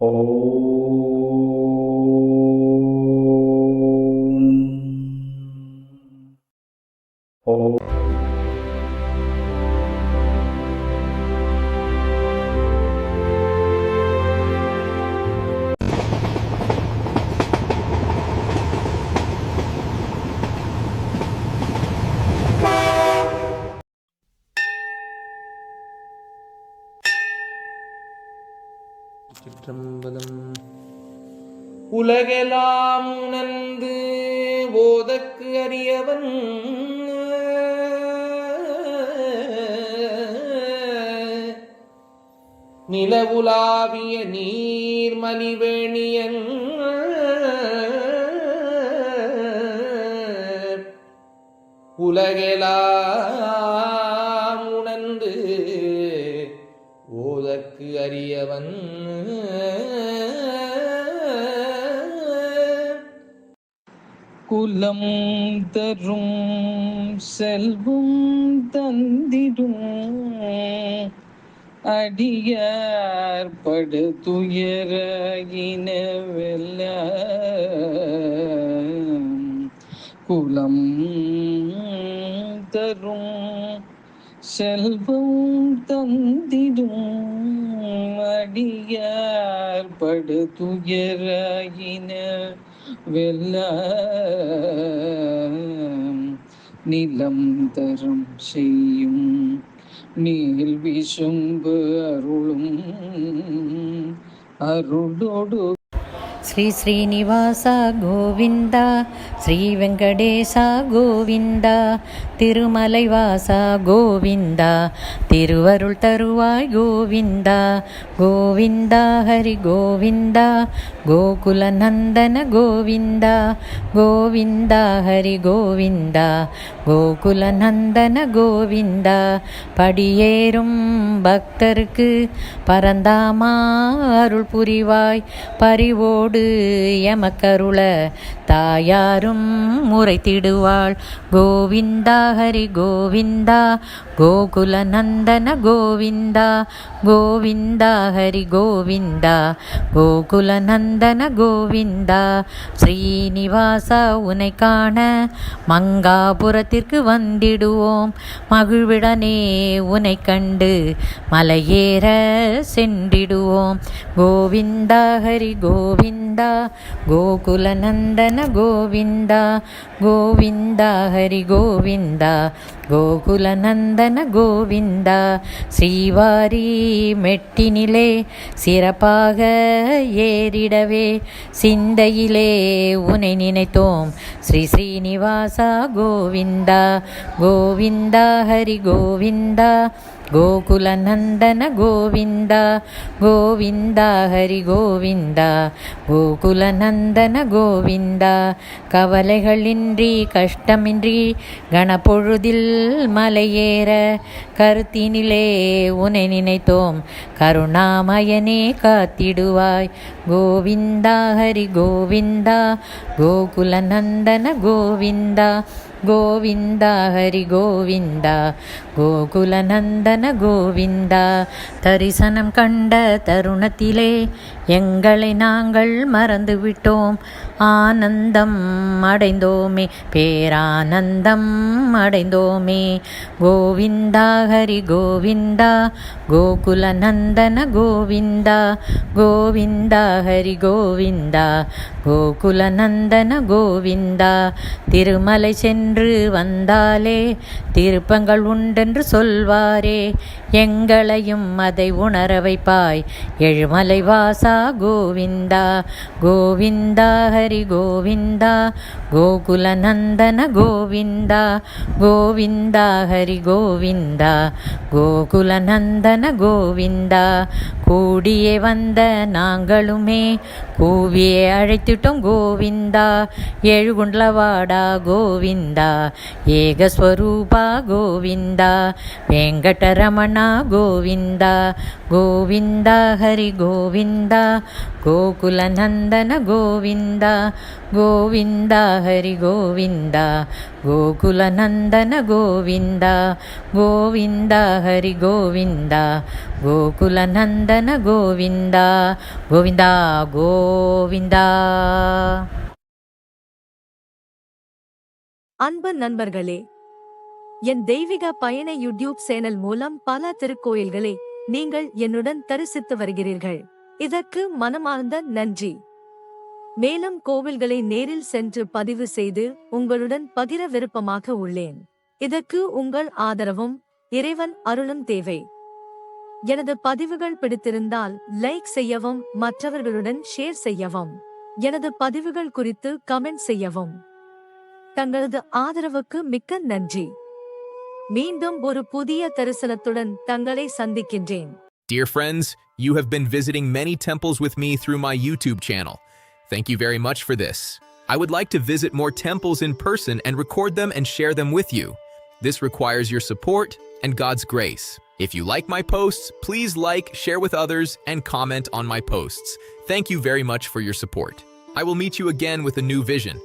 ஓம். சிற்றம்பலம். உலகெல்லாம் உணர்ந்து போதற்கு அறியவன் நிலவுலாவிய நீர்மலிவேணியன் உலகெல்லாம் உணர்ந்து ஓதற்கு அறியவன் குலம் தரும் செல்வம் தந்திடும் அடியார் படு துயர இனவெல்ல குலம் தரும் செல்வம் தந்திடும் அடியார் படு துயர இன வெல்ல நிலம் தரம் செய்யும் நீல் விசும்பு அருளும் அருளோடு శ్రీ శ్రీనివాస గోవింద శ్రీ వెంకటేశ గోవింద తిరుమలైవాస గోవింద తిరువరుள் తరువాయ్ గోవింద గోవింద హరి గోవింద గోకుల నందన గోవింద గోవింద హరి గోవింద கோகுல நந்தன கோவிந்தா. படியேறும் பக்தருக்கு பரந்தாமா அருள் புரிவாய், பரிவோடு எமக்கருள தாயாரும் முறைத்திடுவாள். கோவிந்தா ஹரி கோவிந்தா கோகுல நந்தன கோவிந்தா கோவிந்தா ஹரி கோவிந்தா கோகுல நந்தன கோவிந்தா. ஸ்ரீனிவாசா உனை காண மங்காபுரத்திற்கு வந்திடுவோம், மகிழ்விடனே உனை கண்டு மலையேற சென்றிடுவோம். கோவிந்தா ஹரி கோவிந்தா கோகுல நந்தன கோவிந்தா கோவிந்தா ஹரி கோவிந்தா கோகுல நந்தன கோவிந்தா. ஸ்ரீவாரி மெட்டினிலே சிறப்பாக ஏறிடவே சிந்தையிலே உனை நினைத்தோம். ஸ்ரீ ஸ்ரீனிவாசா கோவிந்தா கோவிந்தா ஹரி கோவிந்தா கோகுல நந்தன கோவிந்தா கோவிந்தா ஹரி கோவிந்தா கோகுல நந்தன கோவிந்தா. கவலைகளின்றி கஷ்டமின்றி கணப்பொழுதில் மலையேற கருத்தினிலே உனை நினைத்தோம், கருணாமயனே காத்திடுவாய். கோவிந்தா ஹரி கோவிந்தா கோகுல நந்தன கோவிந்தா கோவிந்தா ஹரி கோவிந்தா கோகுல நந்தன கோவிந்தா. தரிசனம் கண்ட தருணத்திலே எங்களை நாங்கள் மறந்துவிட்டோம், ஆனந்தம் அடைந்தோமே பேரானந்தம் அடைந்தோமே. கோவிந்தா ஹரி கோவிந்தா கோகுல நந்தன கோவிந்தா கோவிந்தா ஹரி கோவிந்தா கோகுல நந்தன கோவிந்தா. திருமலை சென்று வந்தாலே திருப்பங்கள் உண்டென்று சொல்வாரே, எங்களையும் அதை உணர வைப்பாய். எழுமலை வாசா கோவிந்தா கோவிந்தா ஹரி கோவிந்தா கோகுல நந்தன கோவிந்தா கோவிந்தா ஹரி கோவிந்தா கோகுல நந்தன கோவிந்தா. கூடியே வந்த நாங்களுமே கூவியே அழைத்திட்டோம் கோவிந்தா, எழுகுண்டலவாடா கோவிந்தா ಗೋವಿಂದ ಏಕಸ್ವರೂಪ ಗೋವಿಂದ ವೆಂಕಟರಮಣ ಗೋವಿಂದ ಗೋವಿಂದ ಹರಿ ಗೋವಿಂದ ಗೋಕುಲನಂದನ ಗೋವಿಂದ ಗೋವಿಂದ ಹರಿ ಗೋವಿಂದ ಗೋಕುಲನಂದನ ಗೋವಿಂದ ಗೋವಿಂದ ಹರಿ ಗೋವಿಂದ ಗೋಕುಲನಂದನ ಗೋವಿಂದ ಗೋವಿಂದ ಗೋವಿಂದ. அன்பு நண்பர்களே, என் தெய்வீக பயண யூடியூப் சேனல் மூலம் பல திருக்கோயில்களை நீங்கள் என்னுடன் தரிசித்து வருகிறீர்கள். இதற்கு மனமார்ந்த நன்றி. மேலும் கோவில்களை நேரில் சென்று பதிவு செய்து உங்களுடன் பகிர விருப்பமாக உள்ளேன். இதற்கு உங்கள் ஆதரவும் இறைவன் அருளும் தேவை. எனது பதிவுகள் பிடித்திருந்தால் லைக் செய்யவும் மற்றவர்களுடன் ஷேர் செய்யவும் எனது பதிவுகள் குறித்து கமெண்ட் செய்யவும். தங்களது ஆதரவுக்கு மிக்க நன்றி. மீண்டும் ஒரு புதிய தரிசனத்துடன் தங்களை சந்திக்கின்றேன். Dear friends, you have been visiting many temples with me through my YouTube channel. Thank you very much for this. I would like to visit more temples in person and record them and share them with you. This requires your support and God's grace. If you like my posts, please like, share with others, and comment on my posts. Thank you very much for your support. I will meet you again with a new vision.